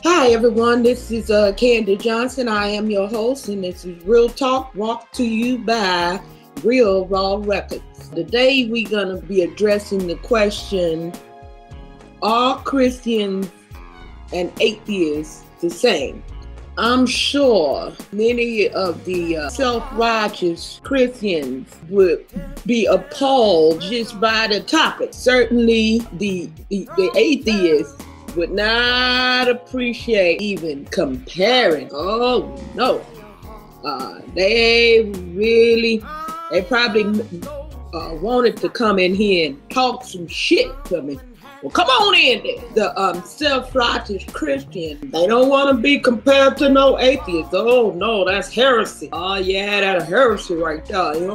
Hi everyone, this is KanD Johnson. I am your host, and this is Real Talk, brought to you by Real Raw Records. Today we're going to be addressing the question, are Christians and atheists the same? I'm sure many of the self-righteous Christians would be appalled just by the topic. Certainly the atheists would not appreciate even comparing. Oh no. They probably wanted to come in here and talk some shit to me. Well, come on in there. The self-righteous Christian, they don't want to be compared to no atheist. Oh no, that's heresy. Oh yeah, that's heresy right there. You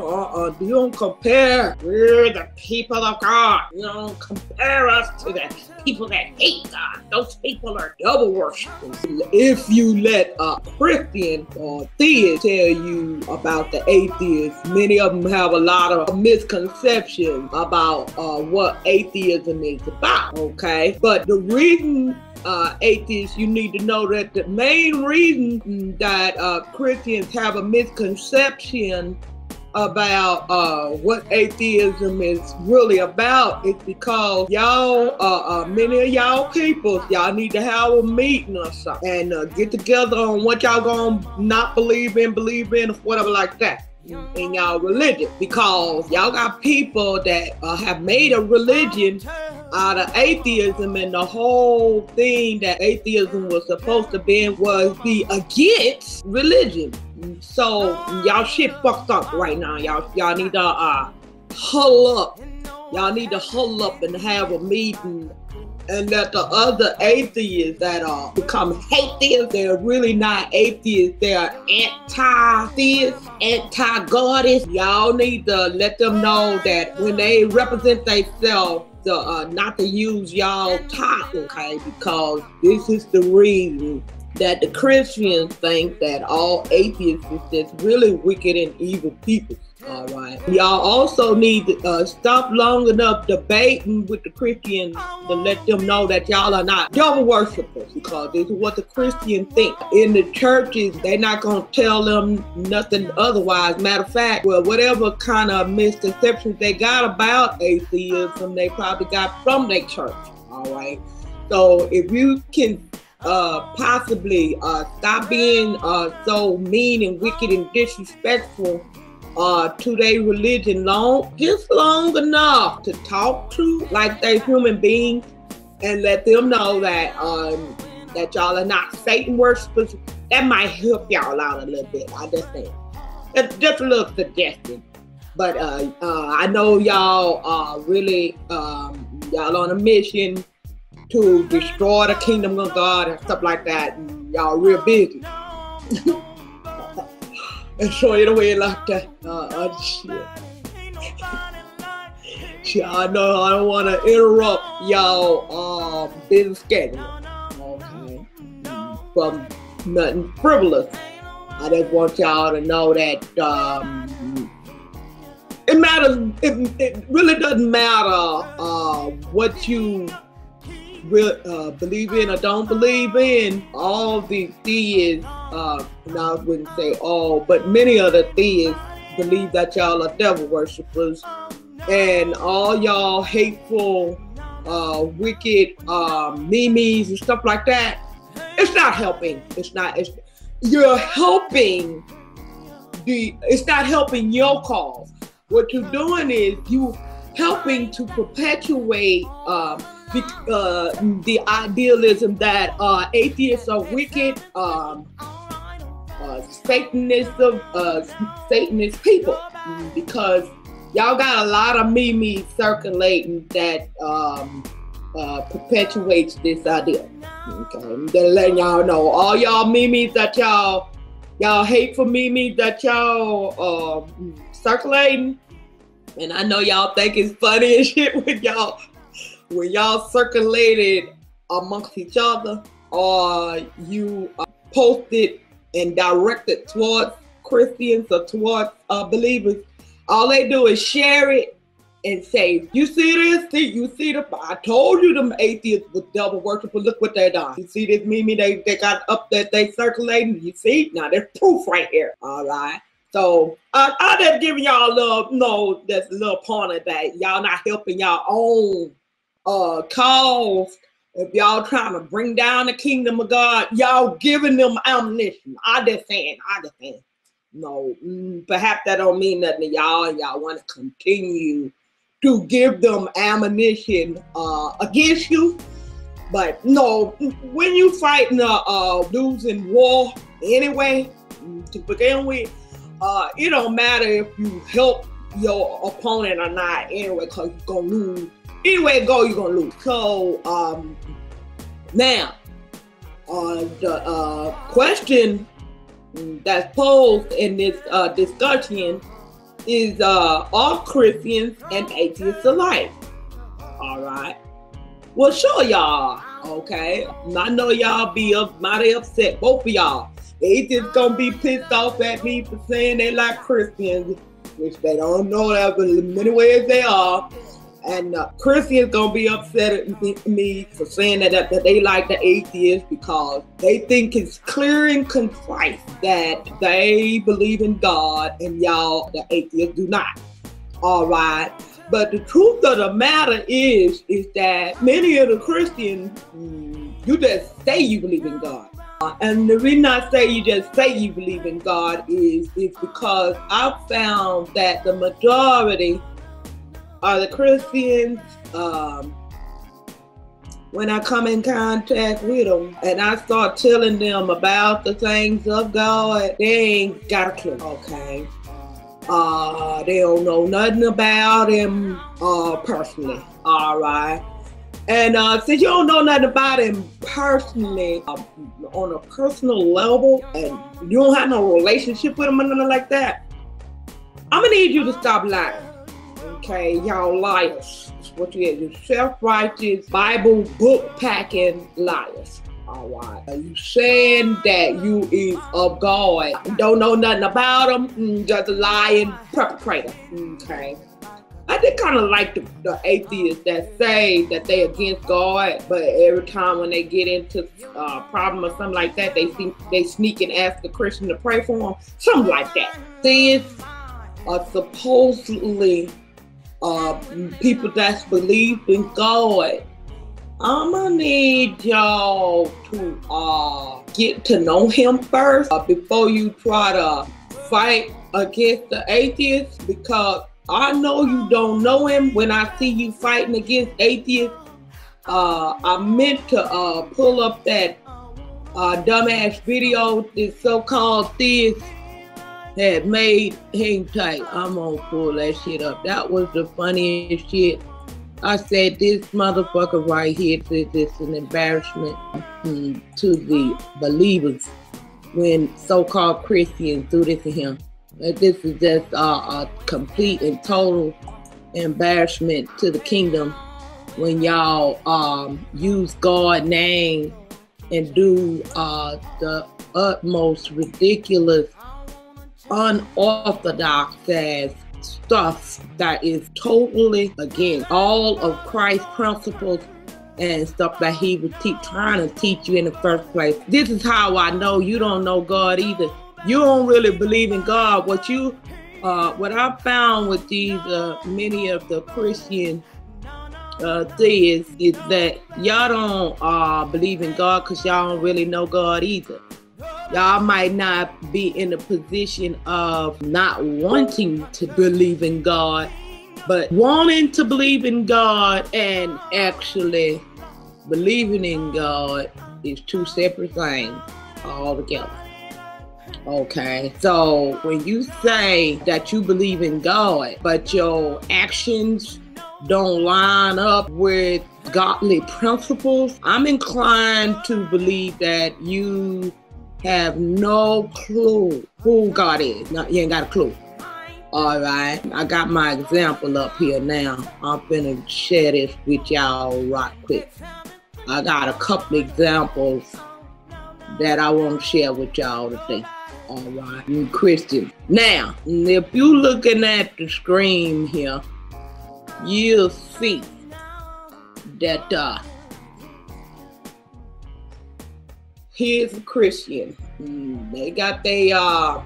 don't compare. We're the people of God. You don't compare us to the people that hate God. Those people are devil worshippers. If you let a Christian or theist tell you about the atheists, many of them have a lot of misconceptions about what atheism is about. Okay, but the reason atheists, you need to know that the main reason that Christians have a misconception about what atheism is really about is because y'all, many of y'all people, y'all need to have a meeting or something and get together on what y'all gonna not believe in, or whatever like that in y'all religion, because y'all got people that have made a religion out of atheism, and the whole thing that atheism was supposed to be was be against religion. So y'all shit fucked up right now. Y'all need to huddle up. Y'all need to huddle up and have a meeting and let the other atheists that become atheists, they're really not atheists, they're anti-theists, anti-goddess. Y'all need to let them know that when they represent themselves, not to use y'all title, okay? Because this is the reason that the Christians think that all atheists is just really wicked and evil people. All right. Y'all also need to stop long enough debating with the Christians to let them know that y'all are not devil worshippers, because this is what the Christians think. In the churches, they're not going to tell them nothing otherwise. Matter of fact, well, whatever kind of misconceptions they got about atheism, they probably got from their church. All right. So if you can possibly stop being so mean and wicked and disrespectful to their religion just long enough to talk to like they human beings, and let them know that that y'all are not Satan worshipers, that might help y'all out a little bit. I just think it's just a little suggestion. But I know y'all really y'all on a mission to destroy the kingdom of God and stuff like that, and y'all real busy. And so anyway, like that, shit. Shit, I know I don't want to interrupt y'all business schedule, okay, from nothing frivolous. I just want y'all to know that it matters. It really doesn't matter what you believe in or don't believe in. All the theists, I wouldn't say all, but many of the theists believe that y'all are devil worshippers, and all y'all hateful, wicked memes and stuff like that. It's not helping. You're helping it's not helping your cause. What you're doing is you helping to perpetuate the idealism that atheists are wicked, Satanist people, because y'all got a lot of memes circulating that perpetuates this idea. Okay, I'm just letting y'all know, all y'all memes that y'all hateful memes that y'all circulating, and I know y'all think it's funny and shit when y'all circulated amongst each other, or you posted and directed towards Christians or towards believers. All they do is share it and say, you see this? You see I told you them atheists with devil worshipers, look what they done. You see this meme they got up that they circulating? You see? Now there's proof right here. All right. So I just giving y'all a little, that's a little point of that. Y'all not helping y'all own cause. If y'all trying to bring down the kingdom of God, y'all giving them ammunition. I just saying. No, perhaps that don't mean nothing to y'all, and y'all want to continue to give them ammunition against you. But no, when you fighting a losing war anyway, to begin with, it don't matter if you help your opponent or not anyway, because you're going to lose. Anyway it go, you're going to lose. So now, the question that's posed in this discussion is, are Christians and atheists alike? All right. Well, sure y'all, okay? I know y'all be mighty upset, both of y'all. Atheists gonna be pissed off at me for saying they like Christians, which they don't know that, but in many ways they are. And Christians gonna be upset at me for saying that they like the atheists, because they think it's clear and concise that they believe in God and y'all, the atheists, do not. All right. But the truth of the matter is that many of the Christians, you just say you believe in God. And the reason I say you just say you believe in God is because I've found that the majority are the Christians, when I come in contact with them and I start telling them about the things of God, they ain't got a clue, okay? They don't know nothing about him personally, all right? And since you don't know nothing about him personally, on a personal level, and you don't have no relationship with him or nothing like that, I'm gonna need you to stop lying. Okay, y'all liars. That's what you is. You're self-righteous, Bible book packing liars. All right. You saying that you is of God, don't know nothing about him, just a lying perpetrator. Okay. I did kind of like the atheists that say that they against God, but every time when they get into a problem or something like that, they sneak and ask the Christian to pray for them. Something like that. These are supposedly people that's believe in God. I'm gonna need y'all to get to know him first before you try to fight against the atheists, because I know you don't know him. When I see you fighting against atheists, I meant to pull up that dumbass video this so-called theist had made. Hang tight, I'm gonna pull that shit up. That was the funniest shit. I said, this motherfucker right here, this is an embarrassment to the believers when so-called Christians do this to him. This is just a complete and total embarrassment to the kingdom when y'all use God's name and do the utmost ridiculous, unorthodox as stuff that is totally against all of Christ's principles and stuff that he was trying to teach you in the first place. This is how I know you don't know God either. You don't really believe in God. What I found with these many of the Christian theists is that y'all don't believe in God because y'all don't really know God either. Y'all might not be in a position of not wanting to believe in God, but wanting to believe in God and actually believing in God is two separate things altogether. Okay, so when you say that you believe in God, but your actions don't line up with godly principles, I'm inclined to believe that you have no clue who God is. No, you ain't got a clue. All right, I got my example up here now. I'm finna share this with y'all right quick. I got a couple examples that I want to share with y'all today. All right, you Christian. Now, if you looking at the screen here, you'll see that he's a Christian. They got their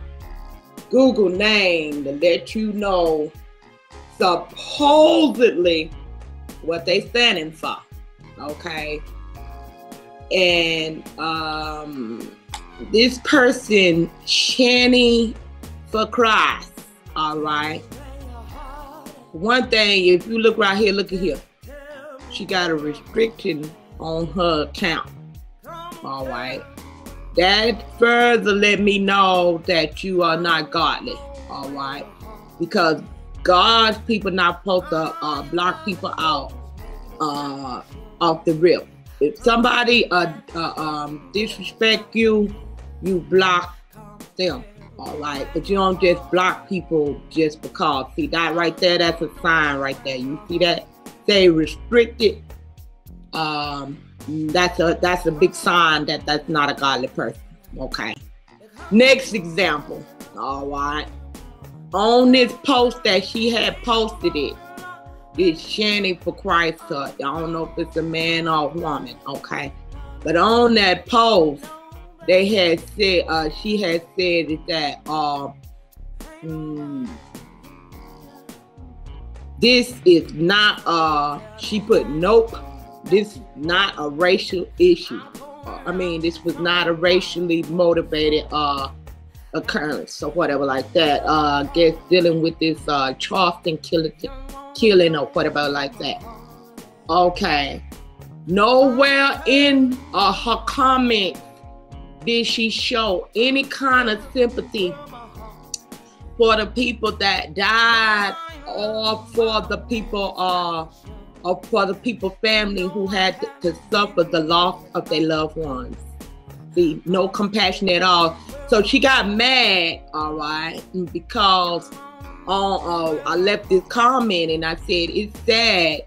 Google name to let you know supposedly what they standing for, okay? And this person, Shani for Christ, all right? One thing, if you look right here, look at here. She got a restriction on her account, all right? That further let me know that you are not godly, all right? Because God's people not supposed to block people out off the rip. If somebody disrespect you, you block them, all right? But you don't just block people just because. See that right there? That's a sign right there. You see that? Say restricted. That's a big sign that that's not a godly person. Okay. Next example. All right. On this post that she had posted it's Shani for Christ. I don't know if it's a man or a woman. Okay. But on that post, they had said she had said that this is not she put nope. This is not a racial issue. This was not a racially motivated occurrence or whatever like that. I guess dealing with this Charleston killing or whatever like that. Okay. Nowhere in her comment did she show any kind of sympathy for the people that died or for the people or for the people family who had to suffer the loss of their loved ones. See, no compassion at all. So she got mad, all right, because I left this comment and I said it's sad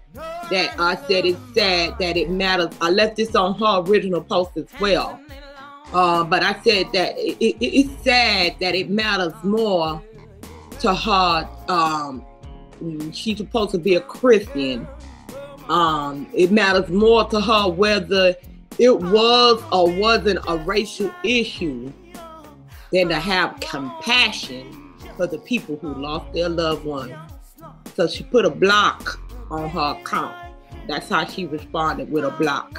that it matters. I left this on her original post as well. But I said that it's sad that it matters more to her. She's supposed to be a Christian. It matters more to her whether it was or wasn't a racial issue than to have compassion for the people who lost their loved ones. So she put a block on her account. That's how she responded, with a block.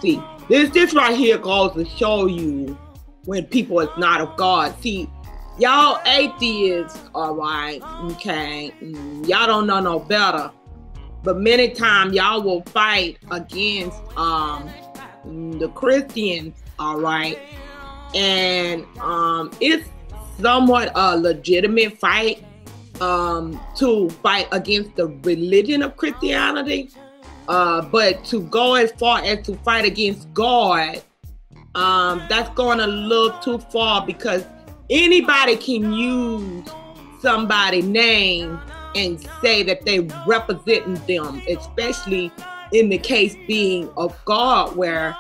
See, this right here goes to show you when people is not of God. See, y'all atheists, all right, okay, y'all don't know no better. But many times y'all will fight against the Christians, all right? And it's somewhat a legitimate fight to fight against the religion of Christianity. But to go as far as to fight against God, that's going a little too far, because anybody can use somebody's name and say that they representing them, especially in the case being of God, where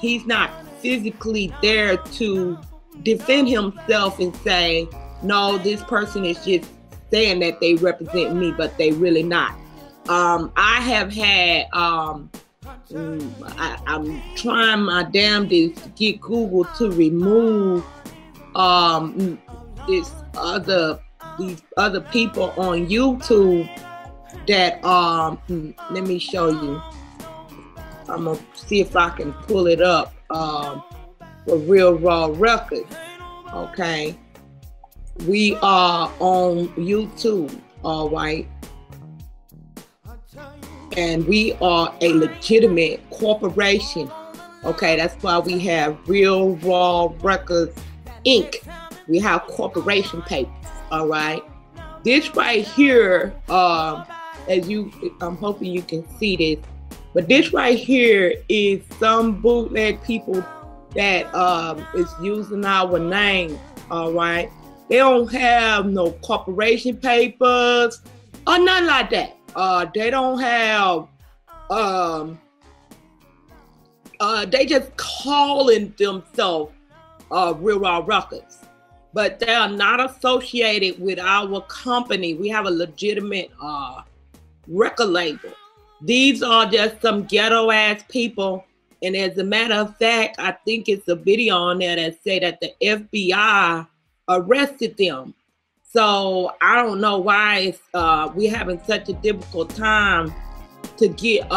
he's not physically there to defend himself and say, no, this person is just saying that they represent me, but they really not. I have had, I'm trying my damnedest to get Google to remove these other people on YouTube that, let me show you. I'm gonna see if I can pull it up for Real Raw Records. Okay. We are on YouTube, all right. And we are a legitimate corporation. Okay, that's why we have Real Raw Records Inc. We have corporation papers, all right. This right here, I'm hoping you can see this, but this right here is some bootleg people that is using our name, all right. They don't have no corporation papers or nothing like that. They don't have, they just calling themselves Real Raw Records, but they are not associated with our company. We have a legitimate record label. These are just some ghetto ass people. And as a matter of fact, I think it's a video on there that say that the FBI arrested them. So I don't know why we're having such a difficult time to get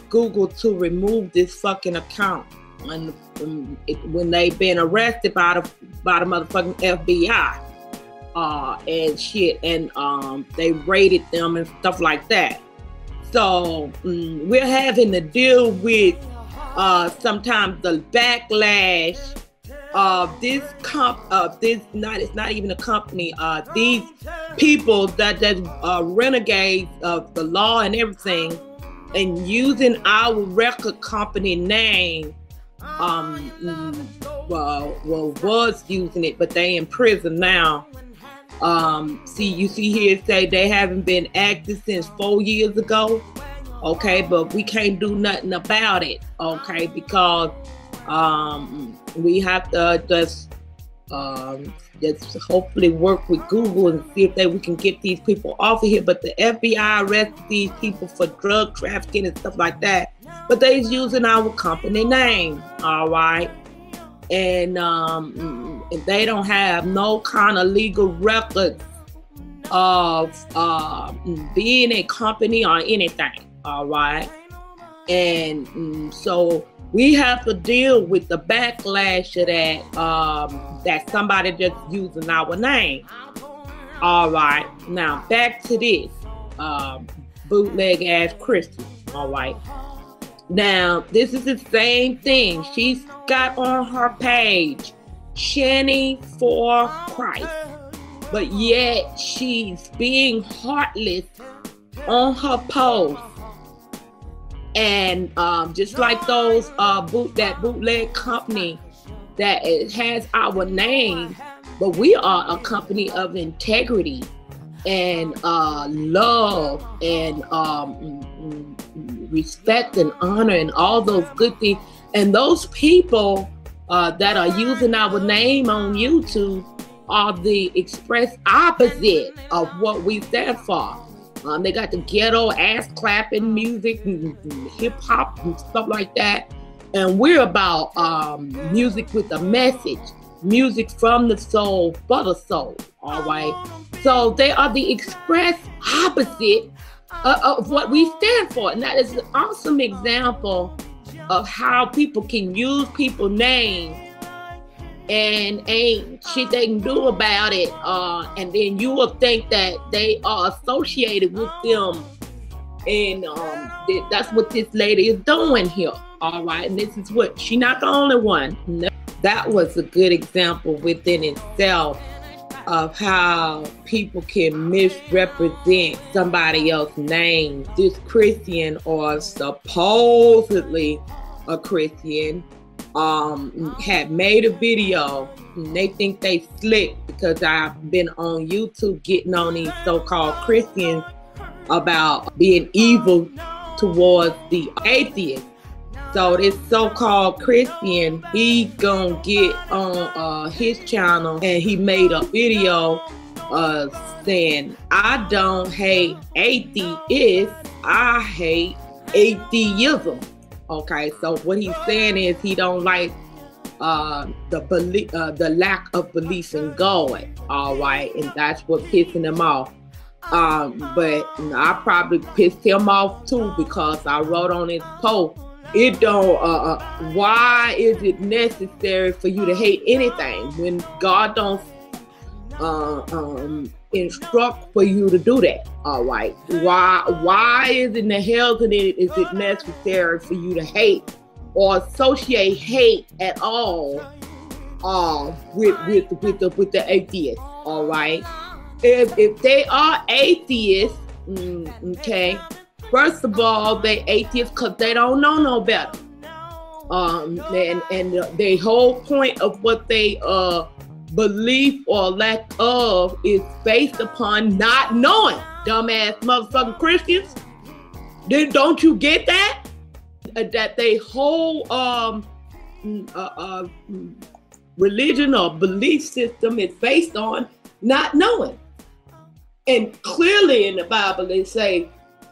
Google to remove this fucking account when they've been arrested by the motherfucking FBI and shit, and they raided them and stuff like that. So we're having to deal with sometimes the backlash of it's not even a company. These people that renegades of the law and everything, and using our record company name. Was using it, but they in prison now. You see here it say they haven't been active since 4 years ago. Okay, but we can't do nothing about it. Okay, because we have to just hopefully work with Google and see if we can get these people off of here. But the FBI arrested these people for drug trafficking and stuff like that. But they're using our company name, all right? And they don't have no kind of legal records of being a company or anything, all right? And so we have to deal with the backlash of that somebody just using our name. All right, now back to this bootleg ass Christian, all right? Now, this is the same thing. She's got on her page, Shanny for Christ. But yet, she's being heartless on her post. And just like those that bootleg company that it has our name, but we are a company of integrity and love and respect and honor and all those good things. And those people that are using our name on YouTube are the express opposite of what we stand for. They got the ghetto ass clapping music and hip hop and stuff like that. And we're about music with a message, music from the soul for the soul, all right? So they are the express opposite of what we stand for. And that is an awesome example of how people can use people's names and ain't shit they can do about it. And then you will think that they are associated with them. And that's what this lady is doing here. All right. And this is what, she's not the only one. No, that was a good example within itself of how people can misrepresent somebody else's name. This Christian, or supposedly a Christian, had made a video, and they think they slick because I've been on YouTube getting on these so-called Christians about being evil towards the atheists. So this so-called Christian, he gonna get on his channel, and he made a video saying, I don't hate atheists, I hate atheism. Okay, so what he's saying is he don't like the lack of belief in God. All right, and that's what pissing him off. But I probably pissed him off too, because I wrote on his post, it don't why is it necessary for you to hate anything when God don't instruct for you to do that? All right, why is in the hell is it necessary for you to hate or associate hate at all with the atheists? All right, if they are atheists, okay, first of all, they atheists because they don't know no better. And the whole point of what they belief or lack of is based upon not knowing. Dumbass motherfucking Christians. Then don't you get that? That they whole religion or belief system is based on not knowing. And clearly in the Bible they say,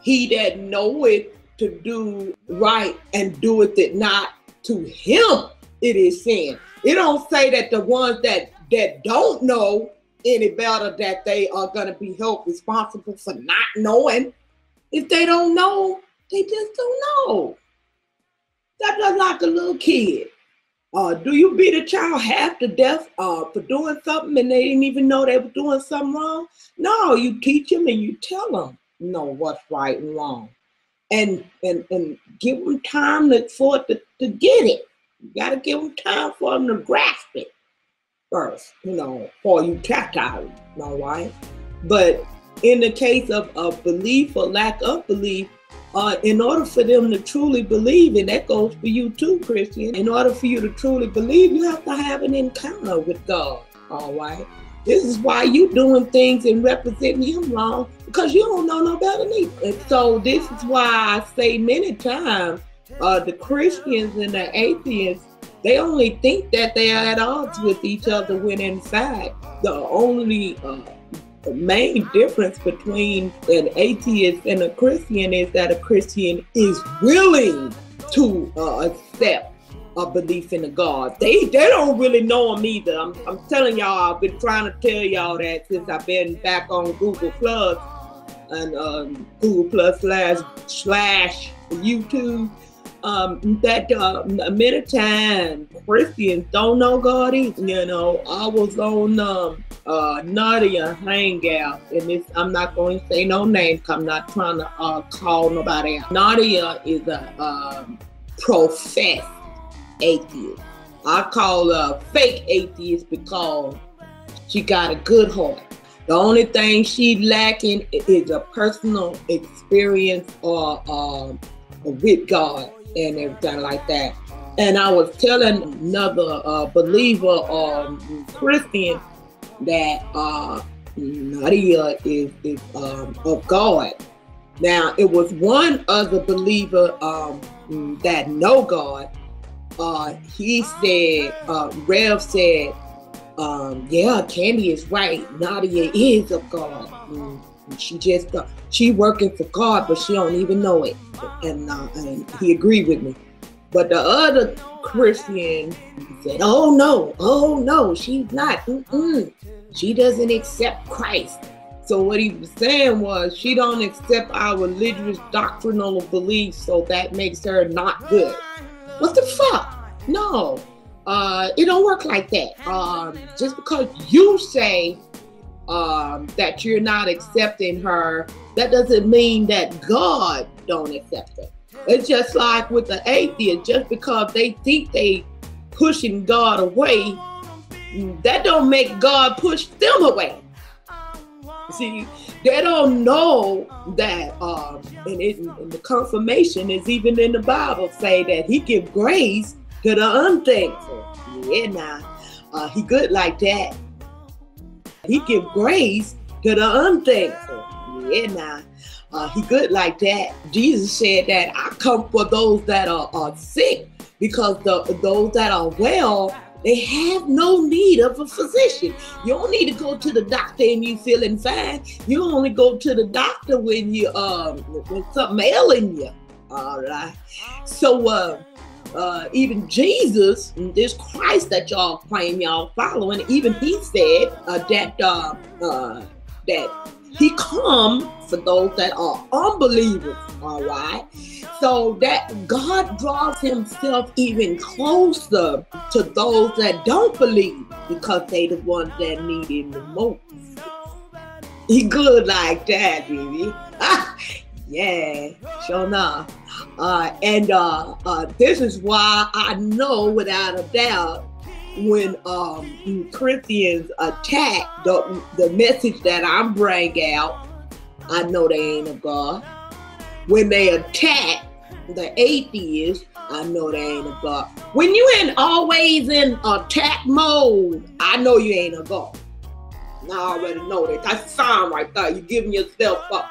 he that knoweth to do right and doeth it not, to him it is sin. It don't say that the ones that don't know any better, that they are going to be held responsible for not knowing. If they don't know, they just don't know. That's just like a little kid. Do you beat a child half to death for doing something and they didn't even know they were doing something wrong? No, you teach them and you tell them what's right and wrong, and give them time for it to get it. You got to give them time for them to grasp it first, before you chastise them, all right? But in the case of belief or lack of belief, in order for them to truly believe, and that goes for you too, Christian, in order for you to truly believe, you have to have an encounter with God, all right? This is why you're doing things and representing him wrong, because you don't know no better than me. And so this is why I say many times, the Christians and the atheists, they only think that they are at odds with each other when inside the only the main difference between an atheist and a Christian is that a Christian is willing to accept a belief in a God. They don't really know him either. I'm telling y'all, I've been trying to tell y'all that since I've been back on Google Plus and Google Plus slash YouTube. That many times Christians don't know God either. I was on Nadia Hangout, and I'm not going to say no names. I'm not trying to call nobody out. Nadia is a professed atheist. I call her fake atheist because she got a good heart. The only thing she lacking is a personal experience or with God and everything like that. And I was telling another believer or Christian that Nadia is of God. Now, it was one other believer that know God. He said, Rev said, yeah, KanD is right. Nadia is of God. She working for God, but she don't even know it. And he agreed with me. But the other Christian said, oh no, she's not. She doesn't accept Christ. So what he was saying was, she don't accept our religious doctrinal beliefs, so that makes her not good. What the fuck? No, it don't work like that. Just because you say that you're not accepting her, that doesn't mean that God don't accept her. It's just like with the atheist, just because they think they pushing God away, that don't make God push them away. See, they don't know that, and the confirmation is even in the Bible, say that he give grace to the unthankful. Yeah, nah, he good like that. He give grace to the unthankful. Yeah, nah, he good like that. Jesus said that I come for those that are sick, because those that are well, they have no need of a physician. You don't need to go to the doctor and you feeling fine. You only go to the doctor when you when something ailing you. All right. So even Jesus, this Christ that y'all claim y'all following, even he said that he come for those that are unbelievers. All right. So that God draws himself even closer to those that don't believe, because they the ones that need him the most. He good like that, baby. Yeah, sure enough. And this is why I know without a doubt when Corinthians attack the message that I'm bringing out, I know they ain't of God. When they attack the atheists, I know they ain't of God. When you ain't always in attack mode, I know you ain't of God. I already know that. That's a sign right there. You giving yourself up.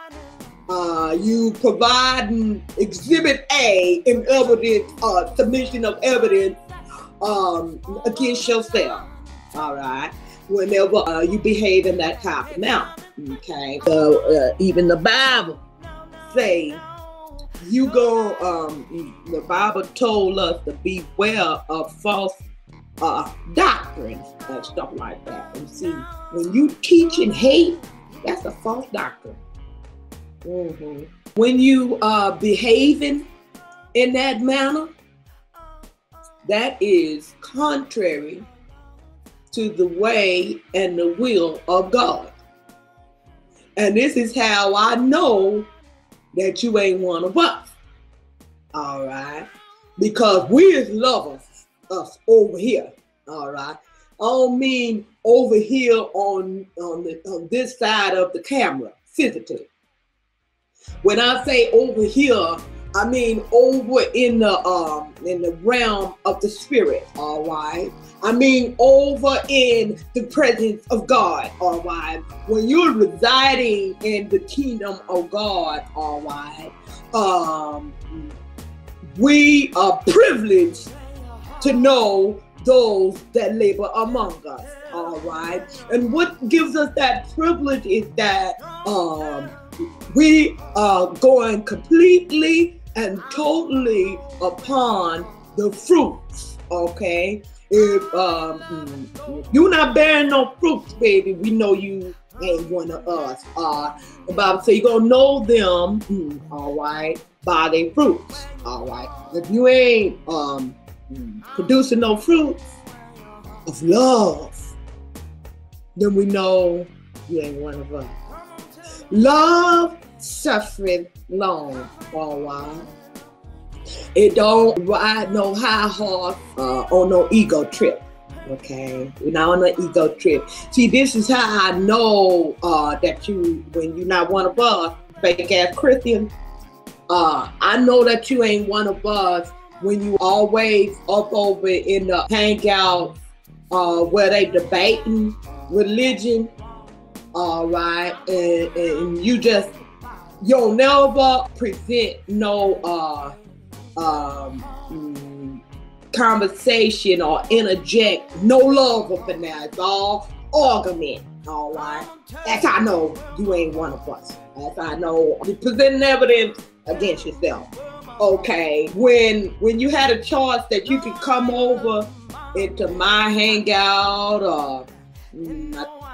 You providing exhibit A in evidence, submission of evidence against yourself. All right. Whenever you behave in that type of manner. Okay. So even the Bible say you go, the Bible told us to beware of false doctrines and stuff like that. And see, when you teach and hate, that's a false doctrine. When you are behaving in that manner, that is contrary to the way and the will of God. And this is how I know that you ain't one of us. All right? Because we is lovers, us over here. All right? I don't mean over here on this side of the camera, physically. When I say over here, I mean over in the realm of the spirit, all right? I mean over in the presence of God, all right? When you're residing in the kingdom of God, all right, we are privileged to know those that labor among us, all right? And what gives us that privilege is that we are going completely and totally upon the fruits, okay? If you're not bearing no fruits, baby, we know you ain't one of us. The Bible says you're gonna know them, all right, by their fruits, all right? If you ain't producing no fruits of love, then we know you ain't one of us. Love suffereth long, all right? It don't ride no high horse on no ego trip, okay? We're not on an ego trip. See, this is how I know that when you're not one of us, fake ass Christian, I know that you ain't one of us when you always up over in the hangout where they debating religion, all right, and you'll never present no conversation or interject no love up in there. It's all argument, all right? That's how I know you ain't one of us. That's how I know you presenting evidence against yourself. Okay, when you had a choice that you could come over into my hangout or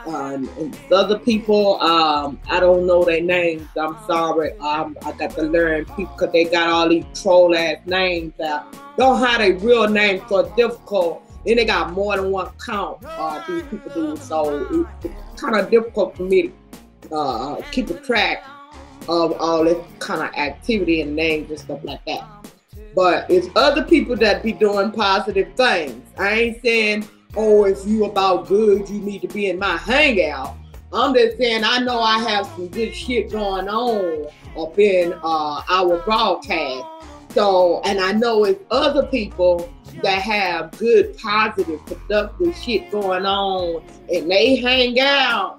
and other people, I don't know their names. I'm sorry. I got to learn people because they got all these troll ass names out. Don't have their real names, so it's difficult. Then they got more than one count. These people do, so it's kind of difficult for me to keep a track of all this kind of activity and names and stuff like that. But it's other people that be doing positive things. I ain't saying, oh, if you about good, you need to be in my hangout. I'm just saying I know I have some good shit going on up in our broadcast. So, and I know it's other people that have good, positive, productive shit going on and they hang out.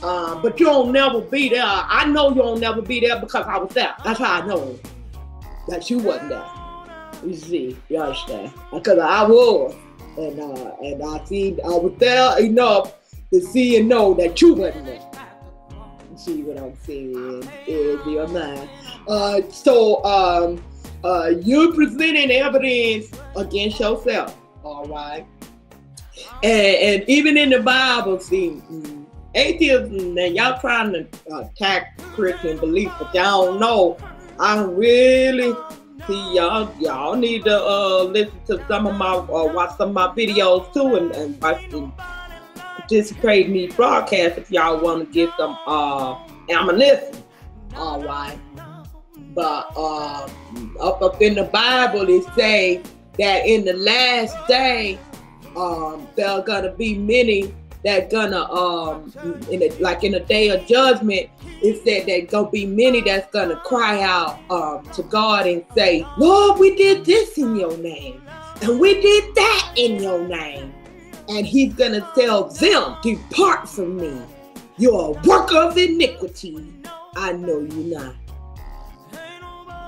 But you don't never be there. I know you don't never be there because I was there. That's how I know that you wasn't there. You see, you understand? Because I was. And I was there enough to see and know that you wasn't there. You see what I'm saying? Is your mind. So you're presenting evidence against yourself, all right? And even in the Bible, see, atheism, and y'all trying to attack Christian belief, but y'all don't know. I really see y'all need to listen to some of my watch some of my videos too, and participate in these broadcasts if y'all want to get some ammunition. All right, but up in the Bible it say that in the last day there are gonna be many that gonna in the day of judgment. It said that gonna be many that's gonna cry out to God and say, Lord, we did this in your name, and we did that in your name. And he's gonna tell them, depart from me, you're a worker of iniquity. I know you not.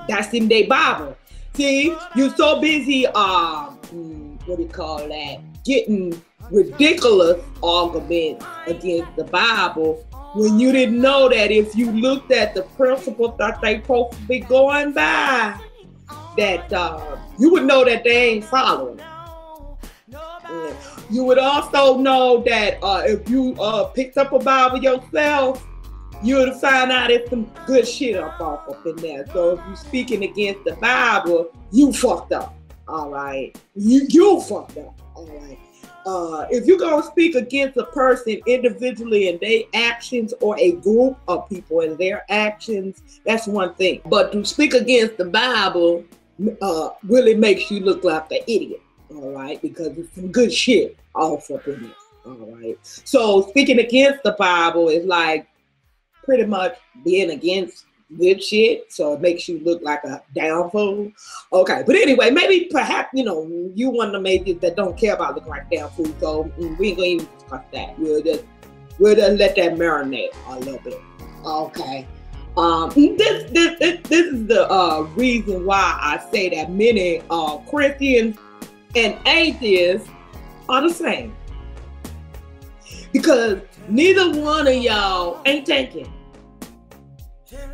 That's in their Bible. See, you're so busy, what do you call that? Getting ridiculous arguments against the Bible when you didn't know that if you looked at the principles that they supposed to be going by, that you would know that they ain't following. You would also know that if you picked up a Bible yourself, you would find out it's some good shit up in there. So if you're speaking against the Bible, you fucked up. All right, you fucked up. All right. If you're gonna speak against a person individually and their actions, or a group of people and their actions, that's one thing. But to speak against the Bible really makes you look like the idiot. All right, because it's some good shit off up in there. All right. So speaking against the Bible is like pretty much being against good shit. So it makes you look like a down fool. Okay, but anyway, maybe perhaps you one of the maybe that don't care about looking like down fool. So we ain't gonna even discuss that. We'll just let that marinate a little bit. Okay. This is the reason why I say that many Christians and atheists are the same, because neither one of y'all ain't taking.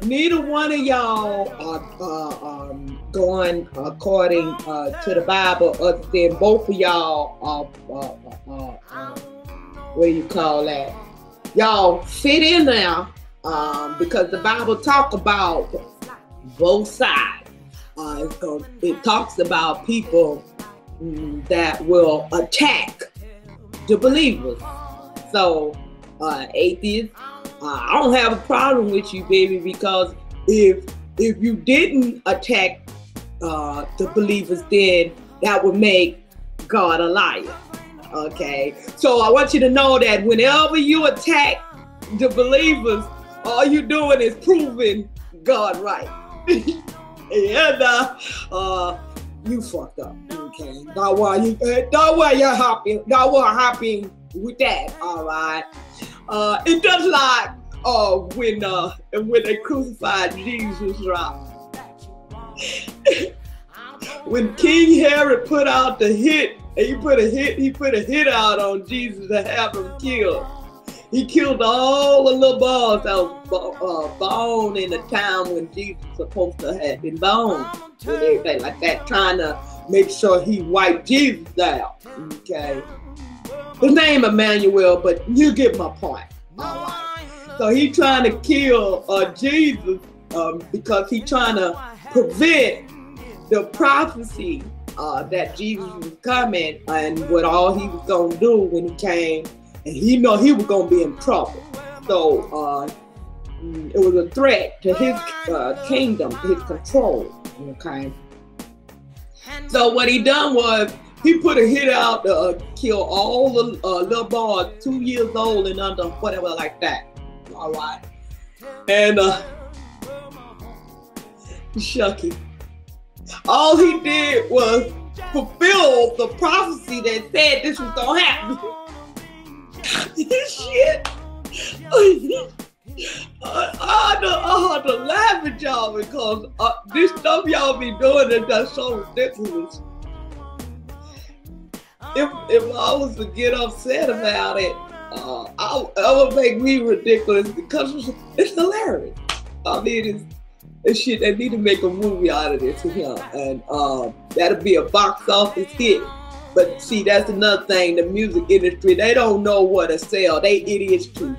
Neither one of y'all are going according to the Bible, other than both of y'all what do you call that? Y'all fit in there because the Bible talk about both sides. It talks about people that will attack the believers. So atheists, I don't have a problem with you, baby, because if you didn't attack the believers, then that would make God a liar. Okay, so I want you to know that whenever you attack the believers, all you're doing is proving God right. And you fucked up. Okay, that's why you're happy. That's why I'm happy with that. All right. It does like when they crucified Jesus, right? When King Herod put out the hit, he put a hit out on Jesus to have him killed. He killed all the little boys that was born in the time when Jesus was supposed to have been born, and everything like that, trying to make sure he wiped Jesus out. Okay. His name Emmanuel, but you get my point. All right. So he trying to kill Jesus because he trying to prevent the prophecy that Jesus was coming and what all he was going to do when he came, and he know he was going to be in trouble. So it was a threat to his kingdom, his control. Okay. So what he done was, he put a hit out to kill all the little boys 2 years old and under, whatever like that. All right. And Shucky, all he did was fulfill the prophecy that said this was gonna happen. Shit. I had to laugh at y'all because this stuff y'all be doing is just so ridiculous. If I was to get upset about it, it would make me ridiculous because it's hilarious. I mean, it's shit. They need to make a movie out of this here, and that'll be a box office hit. But see, that's another thing. The music industry, they don't know what to sell. They idiots too.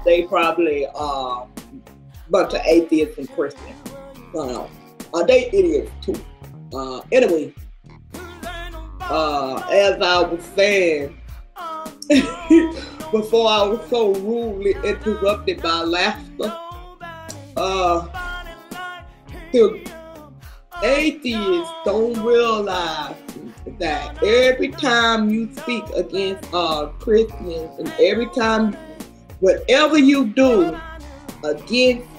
They probably a bunch of atheists and Christians. They idiots too. Anyway. As I was saying, before I was so rudely interrupted by laughter, the atheists don't realize that every time you speak against Christians, and every time, whatever you do against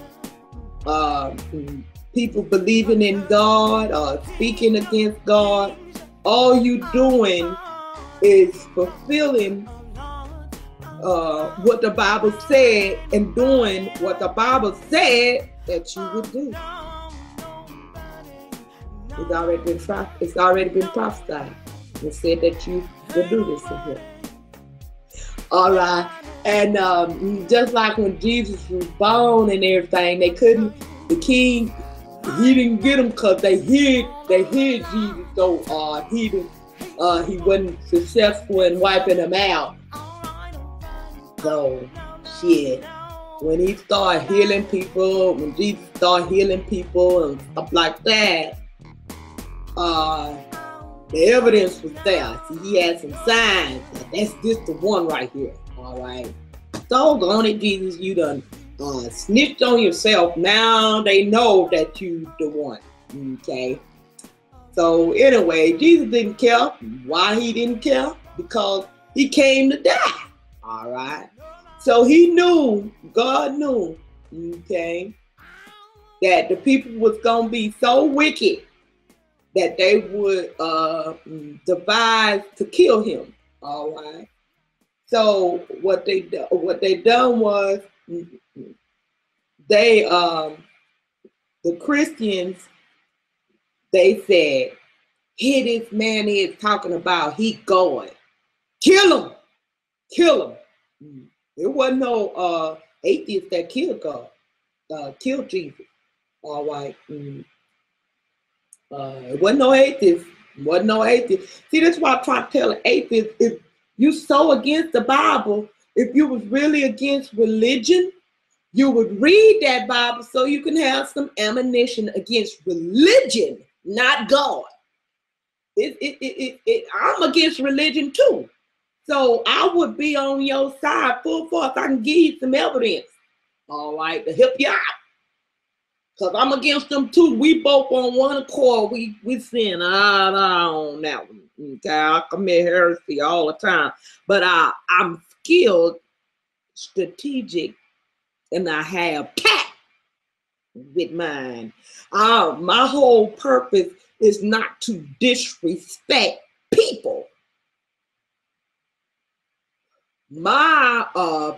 people believing in God or speaking against God, all you doing is fulfilling what the Bible said and doing what the Bible said that you would do. It's already been prophesied. It said that you will do this in here. All right. And just like when Jesus was born and everything, they couldn't, the king, he didn't get him because they hid Jesus, so he wasn't successful in wiping him out. So shit, when he started healing people, when Jesus started healing people and stuff like that, the evidence was there. See, he had some signs. That's just the one right here. All right. Doggone it, Jesus, you done snitched on yourself. Now they know that you the one. Okay. So anyway, Jesus didn't care. Why he didn't care? Because he came to die. All right. So he knew, God knew, okay, that the people was gonna be so wicked that they would devise to kill him. All right. So what they done was they the Christians, they said, here this man is talking about he God. Kill him. There wasn't no atheist that killed God, killed Jesus. All right. It wasn't no atheist. See, that's why I try to tell an atheist, if you so against the Bible, if you was really against religion, you would read that Bible so you can have some ammunition against religion, not God. I'm against religion too. So I would be on your side full force. I can give you some evidence, all right, to help you out. Because I'm against them too. We both on one accord. We sin on that one. Okay, I commit heresy all the time. But I'm skilled, strategic, and I have tact with mine. My whole purpose is not to disrespect people. My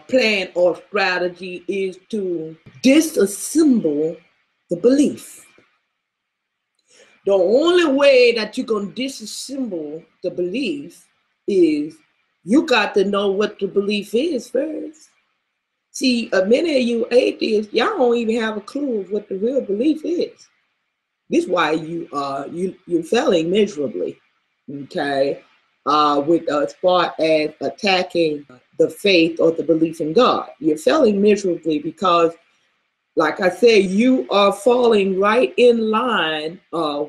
plan or strategy is to disassemble the belief. The only way that you're going to disassemble the belief is you got to know what the belief is first. See, many of you atheists, y'all don't even have a clue of what the real belief is. This is why you're failing miserably, okay, with as far as attacking the faith or the belief in God. You're failing miserably because, like I said, you are falling right in line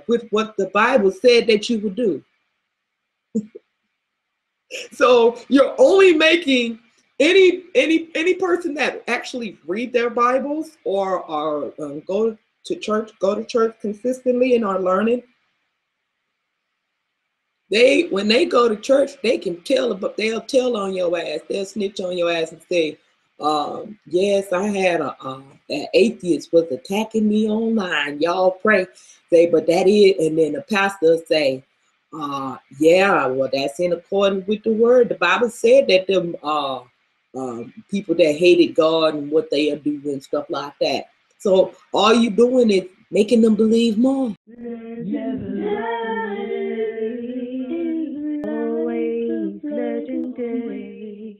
with what the Bible said that you would do. So you're only making any person that actually read their Bibles or are go to church consistently and are learning. When they go to church, they can tell, but they'll tell on your ass. They'll snitch on your ass and say, yes, I had an atheist was attacking me online. Y'all pray. Say, but that is, and then the pastor say, yeah, well, that's in accordance with the word. The Bible said that them people that hated God and what they are doing and stuff like that. So all you doing is making them believe more. Always legendary.